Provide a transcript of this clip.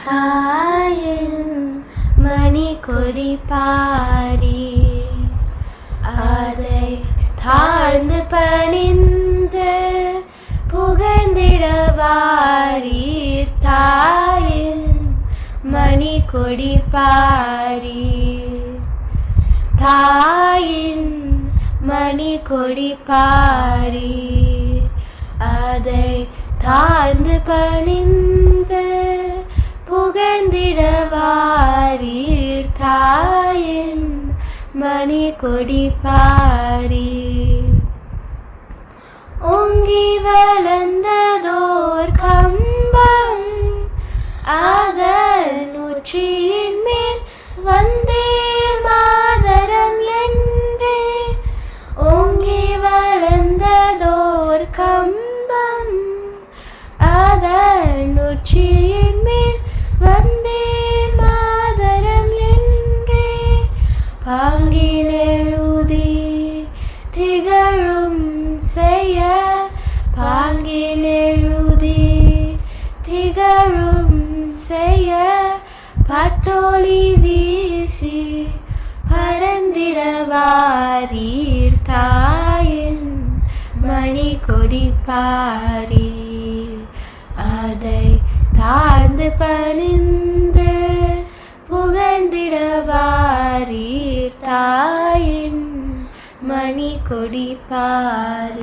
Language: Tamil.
தாயின் மணி கொடி பாரி அதை தாழ்ந்து பணிந்து புகழ்ந்திடவாரீர். தாயின் மணி கொடி பாரி தாயின் மணி கொடி பாரி அதை தாழ்ந்து பணிந்து புகழ்ந்திடவாரீர். தாயின் மணி கொடி பாரி ஓங்கி வளர்ந்ததோர் கம்பம் அதன் உச்சியின் மேல் வந்தே மாதரம் என்றே. ஓங்கி வளர்ந்ததோர் கம்பம் அதன் உச்சியின் மேல் வந்தே மாதரம் என்றே. பாங்கிலெழுதி திகழும் செய்ய பாங்கிலெழுதி திகழும் செய்ய பட்டோலி வீசி பரந்திடவாரீர். தாயின் மணி கொடி பாரி அதை தாழ்ந்து பணிந்து புகழ்ந்திடவாரீர். தாயின் மணி கொடி பாரி.